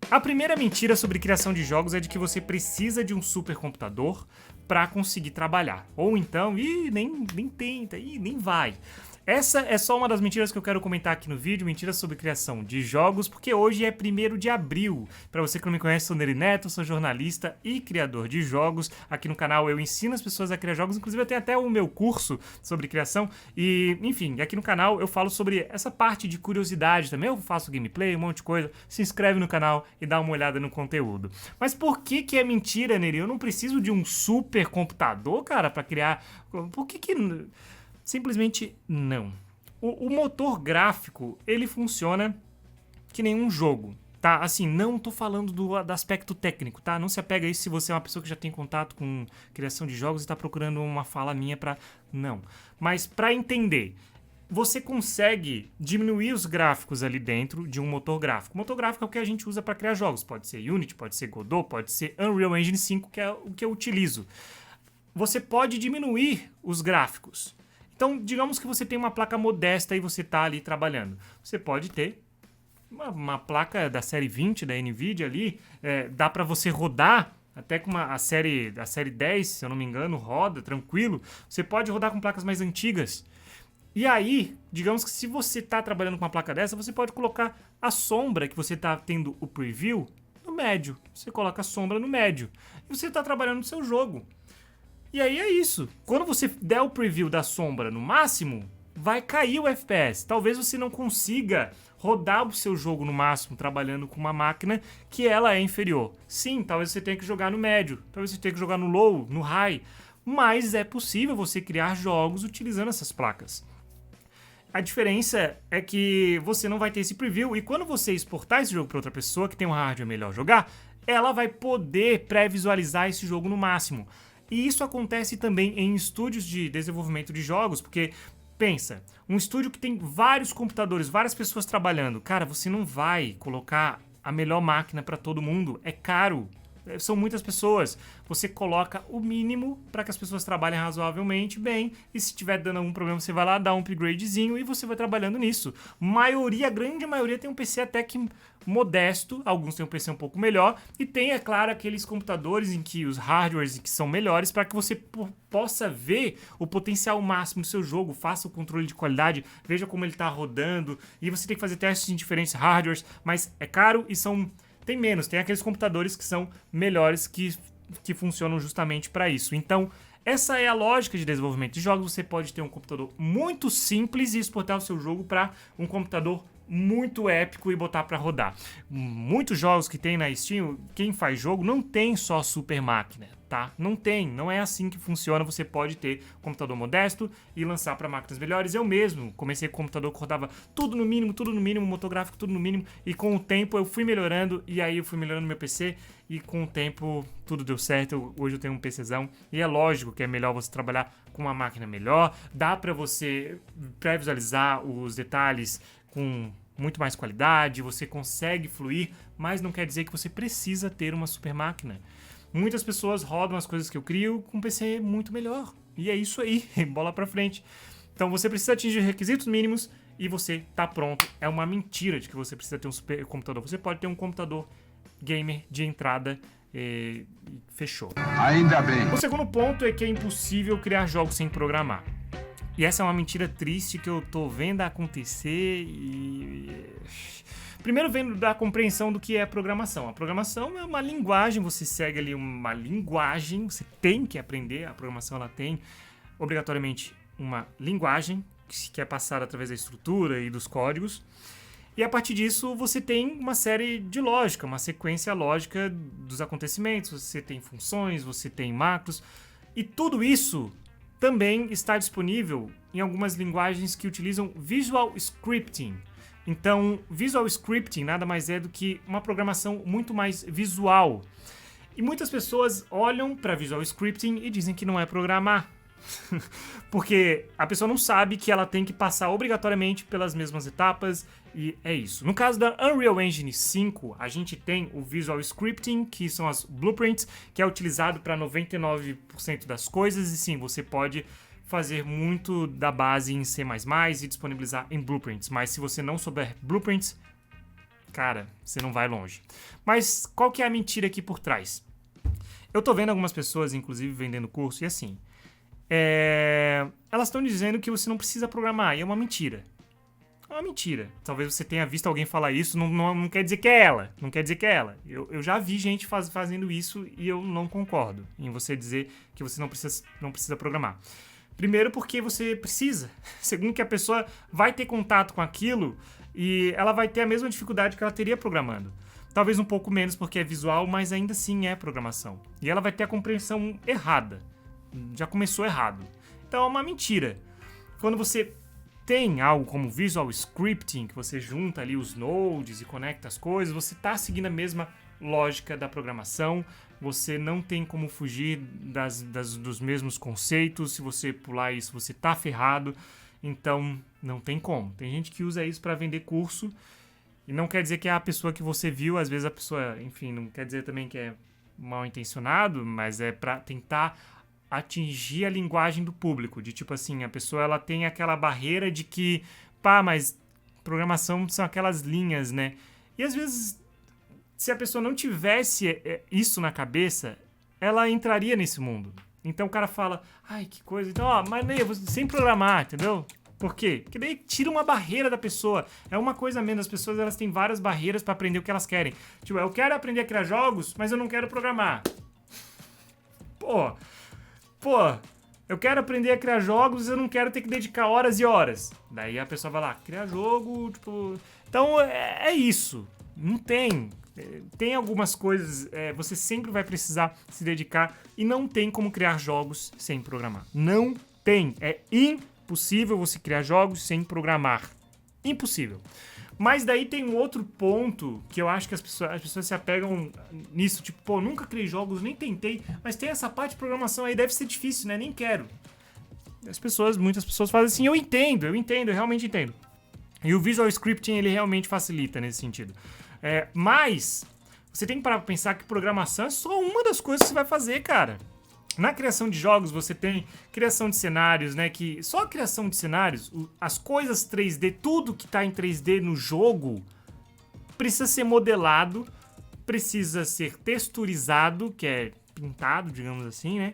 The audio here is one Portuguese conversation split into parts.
A primeira mentira sobre criação de jogos é de que você precisa de um supercomputador para conseguir trabalhar. Ou então, nem tenta, nem vai. Essa é só uma das mentiras que eu quero comentar aqui no vídeo, mentiras sobre criação de jogos, porque hoje é 1º de abril. Para você que não me conhece, sou Nery Neto, sou jornalista e criador de jogos. Aqui no canal eu ensino as pessoas a criar jogos, inclusive eu tenho até o meu curso sobre criação. E, enfim, aqui no canal eu falo sobre essa parte de curiosidade também. Eu faço gameplay, um monte de coisa. Se inscreve no canal e dá uma olhada no conteúdo. Mas por que é mentira, Nery? Eu não preciso de um supercomputador, cara, para criar... Por que... Simplesmente não. O motor gráfico, ele funciona que nem um jogo, tá? Assim, não tô falando do aspecto técnico, tá? Não se apega a isso se você é uma pessoa que já tem contato com criação de jogos e tá procurando uma fala minha pra... Não. Mas pra entender, você consegue diminuir os gráficos ali dentro de um motor gráfico. O motor gráfico é o que a gente usa pra criar jogos. Pode ser Unity, pode ser Godot, pode ser Unreal Engine 5, que é o que eu utilizo. Você pode diminuir os gráficos. Então, digamos que você tem uma placa modesta e você está ali trabalhando. Você pode ter uma placa da série 20 da NVIDIA ali, dá para você rodar, até com a série 10, se eu não me engano, roda tranquilo. Você pode rodar com placas mais antigas. E aí, digamos que se você está trabalhando com uma placa dessa, você pode colocar a sombra que você está tendo o preview no médio. Você coloca a sombra no médio. E você está trabalhando no seu jogo. E aí é isso. Quando você der o preview da sombra no máximo, vai cair o FPS. Talvez você não consiga rodar o seu jogo no máximo trabalhando com uma máquina que ela é inferior. Sim, talvez você tenha que jogar no médio, talvez você tenha que jogar no low, no high, mas é possível você criar jogos utilizando essas placas. A diferença é que você não vai ter esse preview e quando você exportar esse jogo para outra pessoa que tem um hardware melhor jogar, ela vai poder pré-visualizar esse jogo no máximo. E isso acontece também em estúdios de desenvolvimento de jogos, porque, pensa, um estúdio que tem vários computadores, várias pessoas trabalhando, cara, você não vai colocar a melhor máquina para todo mundo, é caro. São muitas pessoas. Você coloca o mínimo para que as pessoas trabalhem razoavelmente bem e se tiver dando algum problema você vai lá, dá um upgradezinho e você vai trabalhando nisso. A grande maioria tem um PC até que modesto, alguns têm um PC um pouco melhor e tem, é claro, aqueles computadores em que os hardwares que são melhores para que você possa ver o potencial máximo do seu jogo, faça o controle de qualidade, veja como ele está rodando e você tem que fazer testes em diferentes hardwares, mas é caro e tem menos, tem aqueles computadores que são melhores que funcionam justamente para isso. Então, essa é a lógica de desenvolvimento de jogos. Você pode ter um computador muito simples e exportar o seu jogo para um computador muito épico e botar para rodar. Muitos jogos que tem na Steam, quem faz jogo não tem só super máquina, tá? Não é assim que funciona. Você pode ter computador modesto e lançar para máquinas melhores. Eu mesmo comecei com computador que rodava tudo no mínimo, motor gráfico tudo no mínimo, e com o tempo eu fui melhorando, e aí eu fui melhorando meu PC, e com o tempo tudo deu certo. Hoje eu tenho um PCzão, e é lógico que é melhor você trabalhar com uma máquina melhor, dá para você pré-visualizar os detalhes com muito mais qualidade, você consegue fluir, mas não quer dizer que você precisa ter uma super máquina. Muitas pessoas rodam as coisas que eu crio com um PC muito melhor. E é isso aí, bola pra frente. Então você precisa atingir requisitos mínimos e você tá pronto. É uma mentira de que você precisa ter um super computador. Você pode ter um computador gamer de entrada e fechou. Ainda bem. O segundo ponto é que é impossível criar jogos sem programar. E essa é uma mentira triste que eu tô vendo acontecer Primeiro vendo da compreensão do que é programação. A programação é uma linguagem, você segue ali uma linguagem, você tem que aprender, a programação ela tem obrigatoriamente uma linguagem que é passada através da estrutura e dos códigos. E a partir disso você tem uma série de lógica, uma sequência lógica dos acontecimentos, você tem funções, você tem macros, e tudo isso também está disponível em algumas linguagens que utilizam Visual Scripting. Então, Visual Scripting nada mais é do que uma programação muito mais visual. E muitas pessoas olham para Visual Scripting e dizem que não é programar. Porque a pessoa não sabe que ela tem que passar obrigatoriamente pelas mesmas etapas, e é isso. No caso da Unreal Engine 5, a gente tem o Visual Scripting, que são as blueprints, que é utilizado para 99% das coisas, e sim, você pode fazer muito da base em C++ e disponibilizar em blueprints, mas se você não souber blueprints, cara, você não vai longe. Mas qual que é a mentira aqui por trás? Eu tô vendo algumas pessoas, inclusive, vendendo curso, e assim, elas estão dizendo que você não precisa programar, e é uma mentira. É uma mentira. Talvez você tenha visto alguém falar isso, não quer dizer que é ela. Não quer dizer que é ela. Eu já vi gente fazendo isso e eu não concordo em você dizer que você não precisa programar. Primeiro porque você precisa. Segundo que a pessoa vai ter contato com aquilo e ela vai ter a mesma dificuldade que ela teria programando. Talvez um pouco menos porque é visual, mas ainda assim é programação. E ela vai ter a compreensão errada. Já começou errado. Então é uma mentira. Quando você tem algo como Visual Scripting, que você junta ali os nodes e conecta as coisas, você está seguindo a mesma lógica da programação, você não tem como fugir dos mesmos conceitos, se você pular isso você tá ferrado, então não tem como. Tem gente que usa isso para vender curso, e não quer dizer que é a pessoa que você viu, às vezes a pessoa, enfim, não quer dizer também que é mal intencionado, mas é para tentar atingir a linguagem do público, de tipo assim, a pessoa ela tem aquela barreira de que, mas programação são aquelas linhas, né? E às vezes, se a pessoa não tivesse isso na cabeça, ela entraria nesse mundo. Então o cara fala, ai, que coisa, então, mas sem programar, entendeu? Por quê? Porque daí tira uma barreira da pessoa. É uma coisa menos, as pessoas elas têm várias barreiras para aprender o que elas querem. Tipo, eu quero aprender a criar jogos, mas eu não quero programar. Pô, eu quero aprender a criar jogos e eu não quero ter que dedicar horas e horas. Daí a pessoa vai lá, criar jogo, tipo... Então, é isso. Não tem. Tem algumas coisas, você sempre vai precisar se dedicar e não tem como criar jogos sem programar. Não tem. É impossível você criar jogos sem programar. Impossível. Mas daí tem um outro ponto que eu acho que as pessoas se apegam nisso. Tipo, nunca criei jogos, nem tentei. Mas tem essa parte de programação aí, deve ser difícil, né? Nem quero. Muitas pessoas fazem assim, eu entendo, eu realmente entendo. E o Visual Scripting, ele realmente facilita nesse sentido. Mas, você tem que parar pra pensar que programação é só uma das coisas que você vai fazer, cara. Na criação de jogos, você tem criação de cenários, né? Que só a criação de cenários, as coisas 3D, tudo que tá em 3D no jogo, precisa ser modelado, precisa ser texturizado, que é pintado, digamos assim, né?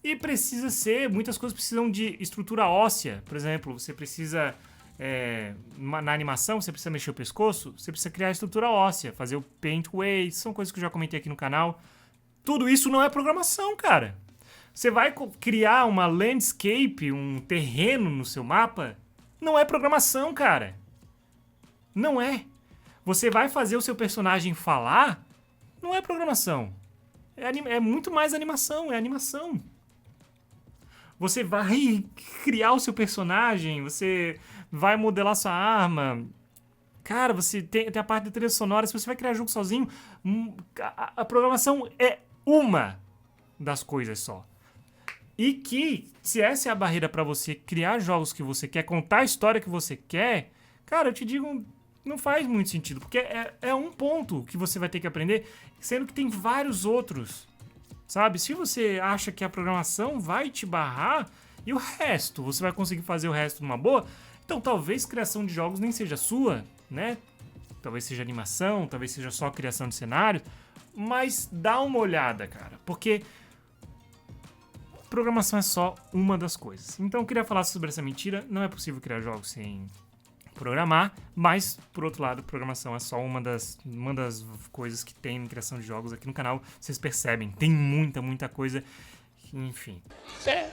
E precisa ser, muitas coisas precisam de estrutura óssea. Por exemplo, você precisa, na animação, você precisa mexer o pescoço, você precisa criar a estrutura óssea, fazer o paintway, são coisas que eu já comentei aqui no canal. Tudo isso não é programação, cara. Você vai criar uma landscape, um terreno no seu mapa? Não é programação, cara. Não é. Você vai fazer o seu personagem falar? Não é programação. É muito mais animação, é animação. Você vai criar o seu personagem, você vai modelar sua arma. Cara, você tem a parte da trilha sonora, se você vai criar jogo sozinho, a programação é uma das coisas só. E que, se essa é a barreira pra você criar jogos que você quer, contar a história que você quer, cara, eu te digo, não faz muito sentido. Porque é um ponto que você vai ter que aprender, sendo que tem vários outros, sabe? Se você acha que a programação vai te barrar, e o resto, você vai conseguir fazer o resto numa boa, então talvez criação de jogos nem seja sua, né? Talvez seja animação, talvez seja só criação de cenários, mas dá uma olhada, cara, porque programação é só uma das coisas. Então eu queria falar sobre essa mentira. Não é possível criar jogos sem programar, mas, por outro lado, programação é só uma das coisas que tem em criação de jogos aqui no canal. Vocês percebem, tem muita coisa. Enfim.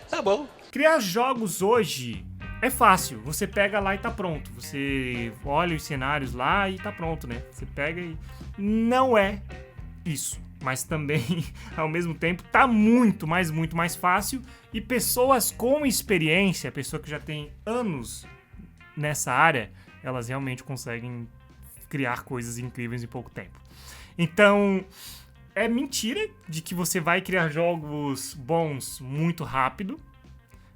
Tá bom. Criar jogos hoje é fácil. Você pega lá e tá pronto. Você olha os cenários lá e tá pronto, né? Você pega e... Não é isso. Mas também, ao mesmo tempo, tá muito mais fácil. E pessoas com experiência, pessoa que já tem anos nessa área, elas realmente conseguem criar coisas incríveis em pouco tempo. Então, é mentira de que você vai criar jogos bons muito rápido,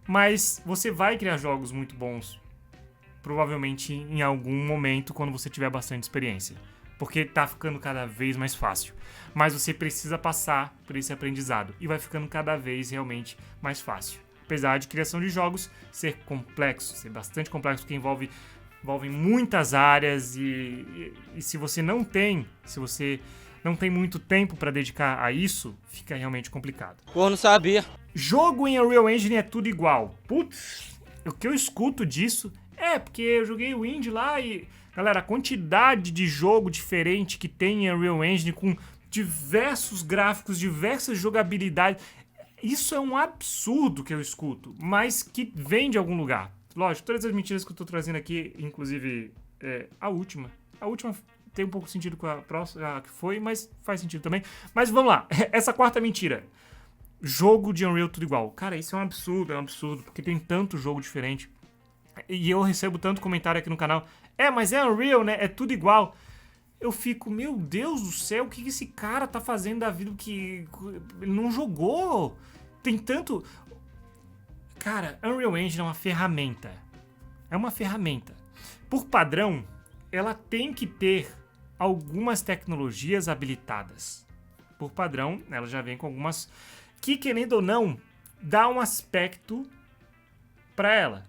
mas você vai criar jogos muito bons, provavelmente em algum momento, quando você tiver bastante experiência. Porque tá ficando cada vez mais fácil. Mas você precisa passar por esse aprendizado. E vai ficando cada vez realmente mais fácil. Apesar de criação de jogos ser complexo, ser bastante complexo, porque envolve envolvem muitas áreas e se você não tem muito tempo para dedicar a isso, fica realmente complicado. Pô, não sabia. Jogo em Unreal Engine é tudo igual. Putz, o que eu escuto disso é porque eu joguei o Indie lá e... Galera, a quantidade de jogo diferente que tem em Unreal Engine com diversos gráficos, diversas jogabilidades... Isso é um absurdo que eu escuto, mas que vem de algum lugar. Lógico, todas as mentiras que eu tô trazendo aqui, inclusive a última tem um pouco de sentido com a próxima que foi, mas faz sentido também. Mas vamos lá, essa quarta mentira. Jogo de Unreal tudo igual. Cara, isso é um absurdo, porque tem tanto jogo diferente. E eu recebo tanto comentário aqui no canal. Mas é Unreal, né? É tudo igual. Eu fico, meu Deus do céu, o que esse cara tá fazendo da vida que ele não jogou? Tem tanto... Cara, Unreal Engine é uma ferramenta. É uma ferramenta. Por padrão, ela tem que ter algumas tecnologias habilitadas. Por padrão, ela já vem com algumas que, querendo ou não, dá um aspecto para ela.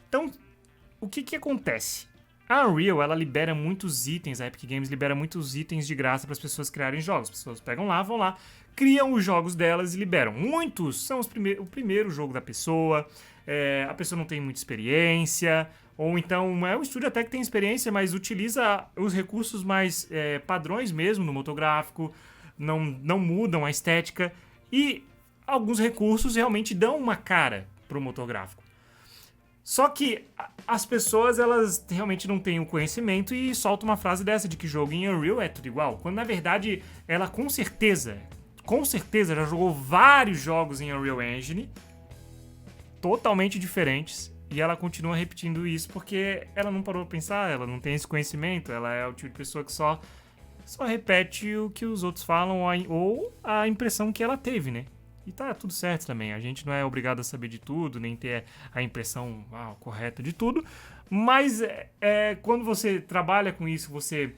Então, o que acontece? A Unreal, ela libera muitos itens, a Epic Games libera muitos itens de graça para as pessoas criarem jogos. As pessoas pegam lá, vão lá, criam os jogos delas e liberam. Muitos são o primeiro jogo da pessoa, a pessoa não tem muita experiência, ou então é um estúdio até que tem experiência, mas utiliza os recursos mais padrões mesmo no motográfico, não mudam a estética, e alguns recursos realmente dão uma cara pro motográfico. Só que as pessoas, elas realmente não têm o conhecimento e soltam uma frase dessa de que jogo em Unreal é tudo igual, quando na verdade ela com certeza já jogou vários jogos em Unreal Engine totalmente diferentes e ela continua repetindo isso porque ela não parou pra pensar, ela não tem esse conhecimento, ela é o tipo de pessoa que só repete o que os outros falam ou a impressão que ela teve, né? E tá tudo certo também, a gente não é obrigado a saber de tudo, nem ter a impressão correta de tudo, mas quando você trabalha com isso, você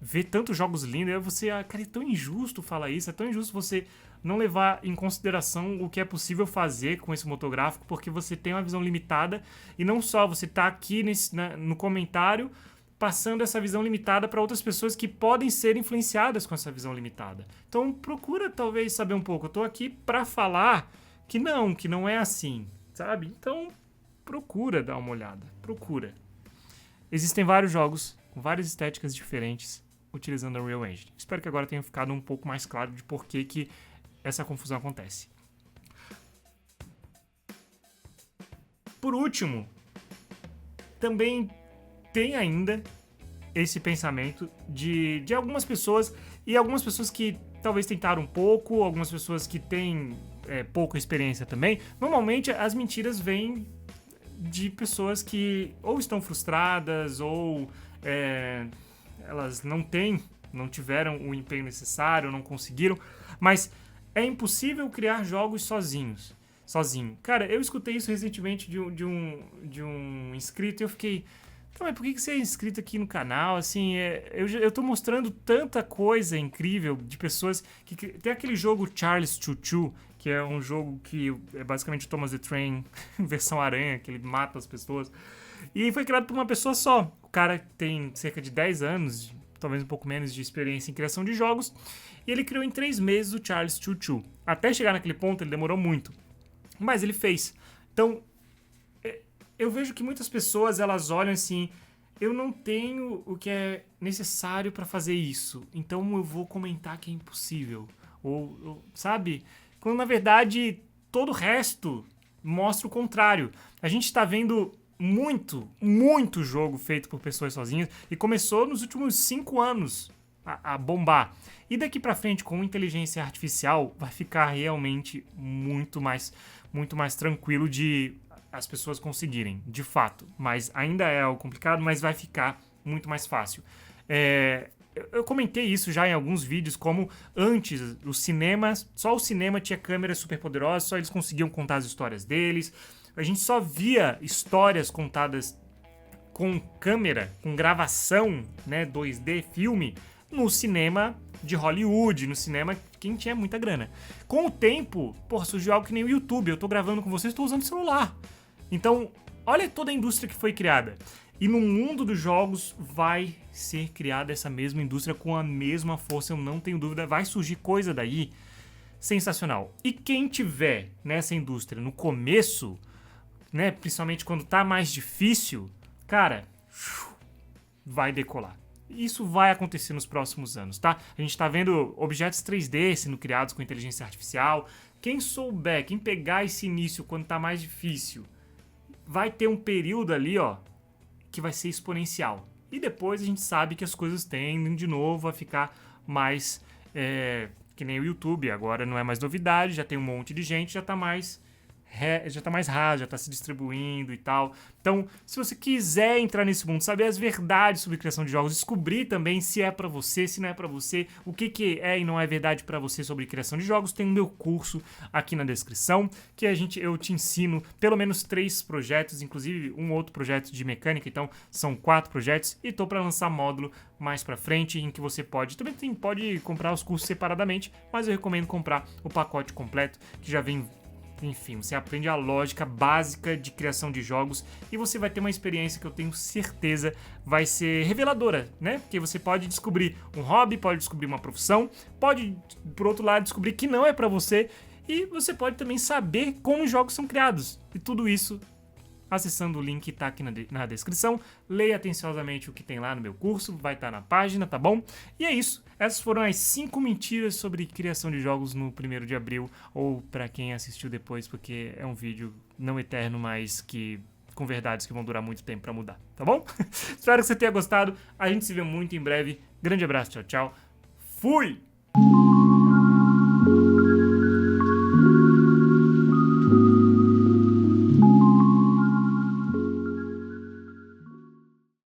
vê tantos jogos lindos, cara, é tão injusto falar isso, é tão injusto você não levar em consideração o que é possível fazer com esse motográfico, porque você tem uma visão limitada, e não só, você tá aqui no comentário passando essa visão limitada para outras pessoas que podem ser influenciadas com essa visão limitada. Então procura talvez saber um pouco. Eu tô aqui para falar que não é assim, sabe? Então procura dar uma olhada, procura. Existem vários jogos com várias estéticas diferentes utilizando a Unreal Engine. Espero que agora tenha ficado um pouco mais claro de por que essa confusão acontece. Por último, também tem ainda esse pensamento de algumas pessoas, e algumas pessoas que talvez tentaram um pouco, algumas pessoas que têm pouca experiência também. Normalmente as mentiras vêm de pessoas que ou estão frustradas ou elas não tiveram o empenho necessário, não conseguiram, mas é impossível criar jogos sozinho. Cara, eu escutei isso recentemente de um inscrito e eu fiquei... Mas por que você é inscrito aqui no canal? Assim, eu tô mostrando tanta coisa incrível de pessoas que... Tem aquele jogo Charles Choo-Choo, que é um jogo que é basicamente Thomas the Train, versão aranha, que ele mata as pessoas. E foi criado por uma pessoa só. O cara tem cerca de 10 anos, talvez um pouco menos de experiência em criação de jogos, e ele criou em 3 meses o Charles Choo-Choo. Até chegar naquele ponto, ele demorou muito. Mas ele fez. Então... eu vejo que muitas pessoas, elas olham assim, eu não tenho o que é necessário para fazer isso, então eu vou comentar que é impossível. Ou, sabe? Quando, na verdade, todo o resto mostra o contrário. A gente tá vendo muito jogo feito por pessoas sozinhas e começou nos últimos 5 anos a bombar. E daqui pra frente, com inteligência artificial, vai ficar realmente muito mais tranquilo de... as pessoas conseguirem, de fato. Mas ainda é algo complicado, mas vai ficar muito mais fácil. Eu comentei isso já em alguns vídeos, como antes, só o cinema tinha câmeras super poderosas, só eles conseguiam contar as histórias deles. A gente só via histórias contadas com câmera, com gravação, né, 2D, filme, no cinema de Hollywood, no cinema de quem tinha muita grana. Com o tempo, surgiu algo que nem o YouTube. Eu tô gravando com vocês, tô usando celular. Então, olha toda a indústria que foi criada. E no mundo dos jogos vai ser criada essa mesma indústria com a mesma força, eu não tenho dúvida. Vai surgir coisa daí sensacional. E quem tiver nessa indústria no começo, né, principalmente quando tá mais difícil, cara, vai decolar. Isso vai acontecer nos próximos anos, tá? A gente tá vendo objetos 3D sendo criados com inteligência artificial. Quem souber, quem pegar esse início quando tá mais difícil, vai ter um período ali, ó, que vai ser exponencial. E depois a gente sabe que as coisas tendem de novo a ficar mais... que nem o YouTube, agora não é mais novidade, já tem um monte de gente, já tá mais raso, já tá se distribuindo e tal. Então, se você quiser entrar nesse mundo, saber as verdades sobre criação de jogos, descobrir também se é pra você, se não é pra você, o que é e não é verdade pra você sobre criação de jogos, tem o meu curso aqui na descrição, que eu te ensino pelo menos 3 projetos, inclusive um outro projeto de mecânica, então são 4 projetos, e tô pra lançar módulo mais pra frente, em que você pode comprar os cursos separadamente, mas eu recomendo comprar o pacote completo, que já vem. Enfim, você aprende a lógica básica de criação de jogos e você vai ter uma experiência que eu tenho certeza vai ser reveladora, né? Porque você pode descobrir um hobby, pode descobrir uma profissão, pode, por outro lado, descobrir que não é pra você e você pode também saber como os jogos são criados. E tudo isso acessando o link que tá aqui na descrição. Leia atenciosamente o que tem lá no meu curso, vai estar na página, tá bom? E é isso. Essas foram as 5 mentiras sobre criação de jogos no 1º de abril, ou pra quem assistiu depois, porque é um vídeo não eterno, mas que com verdades que vão durar muito tempo pra mudar, tá bom? Espero que você tenha gostado. A gente se vê muito em breve. Grande abraço, tchau, tchau. Fui!